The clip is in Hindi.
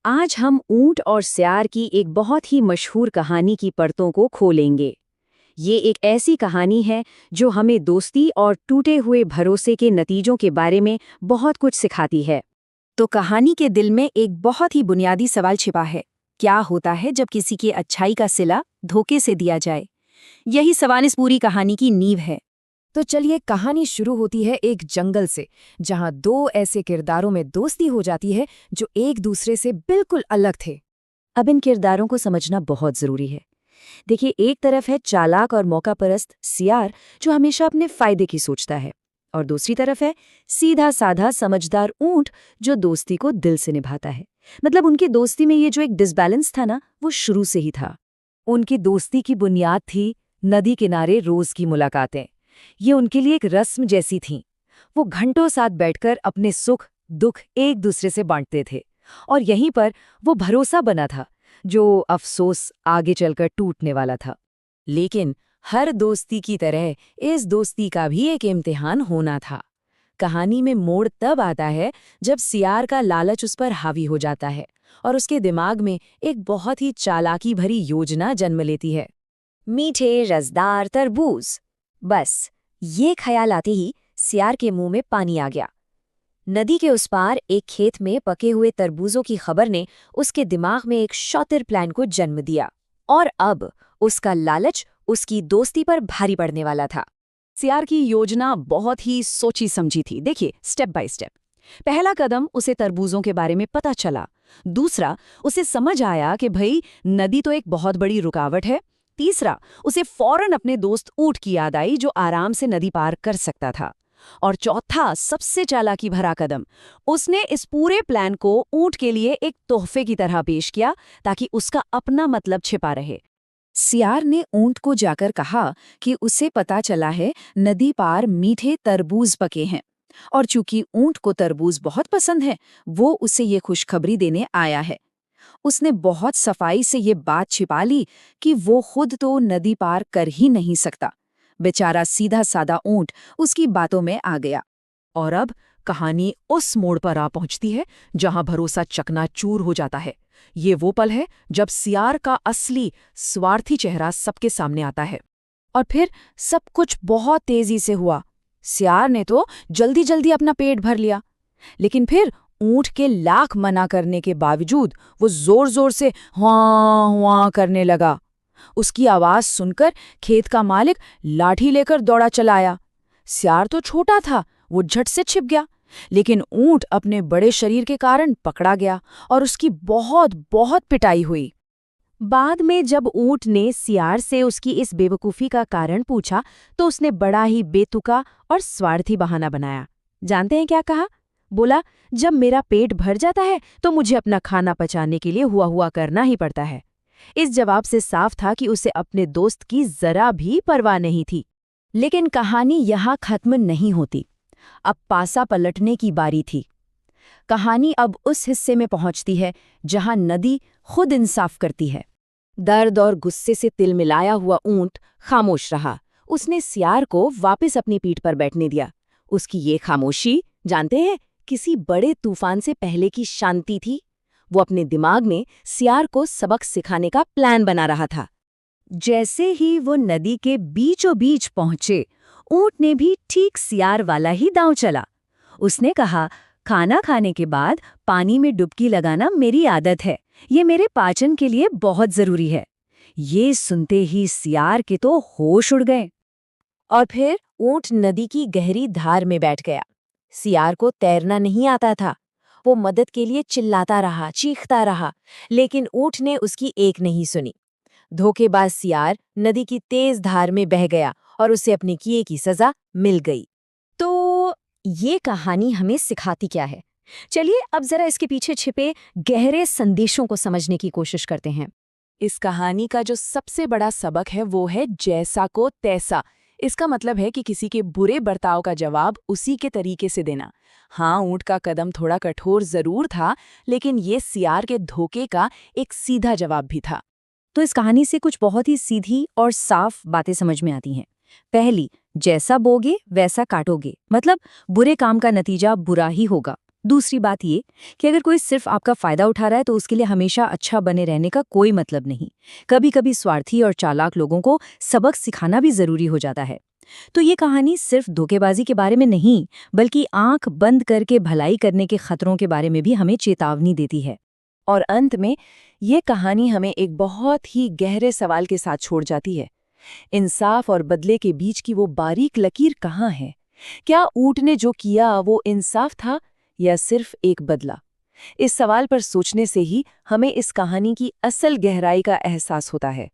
आज हम ऊंट और सियार की एक बहुत ही मशहूर कहानी की परतों को खोलेंगे। ये एक ऐसी कहानी है जो हमें दोस्ती और टूटे हुए भरोसे के नतीजों के बारे में बहुत कुछ सिखाती है। तो कहानी के दिल में एक बहुत ही बुनियादी सवाल छिपा है। क्या होता है जब किसी की अच्छाई का सिला धोखे से दिया जाए? यही सवाल इस पूरी कहानी की नींव है। तो चलिए, कहानी शुरू होती है एक जंगल से, जहां दो ऐसे किरदारों में दोस्ती हो जाती है जो एक दूसरे से बिल्कुल अलग थे। अब इन किरदारों को समझना बहुत जरूरी है। देखिए, एक तरफ है चालाक और मौकापरस्त सियार, जो हमेशा अपने फायदे की सोचता है, और दूसरी तरफ है सीधा साधा समझदार ऊंट, जो दोस्ती को दिल से निभाता है। मतलब उनकी दोस्ती में ये जो एक डिसबैलेंस था ना, वो शुरू से ही था। उनकी दोस्ती की बुनियाद थी नदी किनारे रोज की मुलाकातें। ये उनके लिए एक रस्म जैसी थीं। वो घंटों साथ बैठकर अपने सुख दुख एक दूसरे से बांटते थे, और यहीं पर वो भरोसा बना था, जो अफसोस आगे चलकर टूटने वाला था। लेकिन हर दोस्ती की तरह इस दोस्ती का भी एक इम्तिहान होना था। कहानी में मोड़ तब आता है जब सियार का लालच उस पर हावी हो जाता है और उसके दिमाग में एक बहुत ही चालाकी भरी योजना जन्म लेती है। मीठे रसदार तरबूज। बस ये ख्याल आते ही सियार के मुंह में पानी आ गया। नदी के उस पार एक खेत में पके हुए तरबूजों की खबर ने उसके दिमाग में एक शातिर प्लान को जन्म दिया, और अब उसका लालच उसकी दोस्ती पर भारी पड़ने वाला था। सियार की योजना बहुत ही सोची समझी थी। देखिए, स्टेप बाय स्टेप। पहला कदम, उसे तरबूजों के बारे में पता चला। दूसरा, उसे समझ आया कि भाई नदी तो एक बहुत बड़ी रुकावट है। तीसरा, उसे फौरन अपने दोस्त ऊंट की याद आई, जो आराम से नदी पार कर सकता था। और चौथा, सबसे चालाकी भरा कदम, उसने इस पूरे प्लान को ऊंट के लिए एक तोहफे की तरह पेश किया, ताकि उसका अपना मतलब छिपा रहे। सियार ने ऊंट को जाकर कहा कि उसे पता चला है नदी पार मीठे तरबूज पके हैं, और चूंकि ऊंट को तरबूज बहुत पसंद है, वो उसे ये खुशखबरी देने आया है। उसने बहुत सफाई से ये बात छिपा ली कि वो खुद तो नदी पार कर ही नहीं सकता। बेचारा सीधा सादा ऊंट उसकी बातों में आ गया। और अब कहानी उस मोड़ पर आ पहुंचती है जहां भरोसा चकनाचूर हो जाता है। ये वो पल है जब सियार का असली स्वार्थी चेहरा सबके सामने आता है। और फिर सब कुछ बहुत तेजी से हुआ। सियार ने तो जल्दी जल्दी अपना पेट भर लिया, लेकिन फिर ऊंट के लाख मना करने के बावजूद वो जोर जोर से हुआ हुआ करने लगा। उसकी आवाज सुनकर खेत का मालिक लाठी लेकर दौड़ा चला आया। सियार तो छोटा था, वो झट से छिप गया, लेकिन ऊंट अपने बड़े शरीर के कारण पकड़ा गया और उसकी बहुत बहुत पिटाई हुई। बाद में जब ऊंट ने सियार से उसकी इस बेवकूफ़ी का कारण पूछा, तो उसने बड़ा ही बेतुका और स्वार्थी बहाना बनाया। जानते हैं क्या कहा? बोला, जब मेरा पेट भर जाता है तो मुझे अपना खाना पचाने के लिए हुआ हुआ करना ही पड़ता है। इस जवाब से साफ था कि उसे अपने दोस्त की जरा भी परवाह नहीं थी। लेकिन कहानी यहाँ खत्म नहीं होती। अब पासा पलटने की बारी थी। कहानी अब उस हिस्से में पहुंचती है जहां नदी खुद इंसाफ करती है। दर्द और गुस्से से तिलमिलाया हुआ ऊंट खामोश रहा। उसने सियार को वापस अपनी पीठ पर बैठने दिया। उसकी ये खामोशी, जानते हैं, किसी बड़े तूफान से पहले की शांति थी। वो अपने दिमाग में सियार को सबक सिखाने का प्लान बना रहा था। जैसे ही वो नदी के बीचों बीच पहुंचे, ऊंट ने भी ठीक सियार वाला ही दांव चला। उसने कहा, खाना खाने के बाद पानी में डुबकी लगाना मेरी आदत है। ये मेरे पाचन के लिए बहुत जरूरी है। ये सुनते ही सियार के तो होश उड़ गए। और फिर ऊंट नदी की गहरी धार में बैठ गया। सियार को तैरना नहीं आता था। वो मदद के लिए चिल्लाता रहा, चीखता रहा, लेकिन ऊंट ने उसकी एक नहीं सुनी। धोखेबाज सियार नदी की तेज धार में बह गया और उसे अपने किए की सजा मिल गई। तो ये कहानी हमें सिखाती क्या है? चलिए अब जरा इसके पीछे छिपे गहरे संदेशों को समझने की कोशिश करते हैं। इस कहानी का जो सबसे बड़ा सबक है वो है जैसा को तैसा। इसका मतलब है कि किसी के बुरे बर्ताव का जवाब उसी के तरीके से देना। हाँ, ऊंट का कदम थोड़ा कठोर जरूर था, लेकिन ये सियार के धोखे का एक सीधा जवाब भी था। तो इस कहानी से कुछ बहुत ही सीधी और साफ बातें समझ में आती हैं। पहली, जैसा बोगे वैसा काटोगे। मतलब बुरे काम का नतीजा बुरा ही होगा। दूसरी बात ये कि अगर कोई सिर्फ आपका फायदा उठा रहा है तो उसके लिए हमेशा अच्छा बने रहने का कोई मतलब नहीं। कभी कभी स्वार्थी और चालाक लोगों को सबक सिखाना भी जरूरी हो जाता है। तो ये कहानी सिर्फ धोखेबाजी के बारे में नहीं, बल्कि आंख बंद करके भलाई करने के खतरों के बारे में भी हमें चेतावनी देती है। और अंत में ये कहानी हमें एक बहुत ही गहरे सवाल के साथ छोड़ जाती है। इंसाफ और बदले के बीच की वो बारीक लकीर कहाँ है? क्या ऊंट ने जो किया वो इंसाफ था या सिर्फ एक बदला? इस सवाल पर सोचने से ही हमें इस कहानी की असल गहराई का एहसास होता है।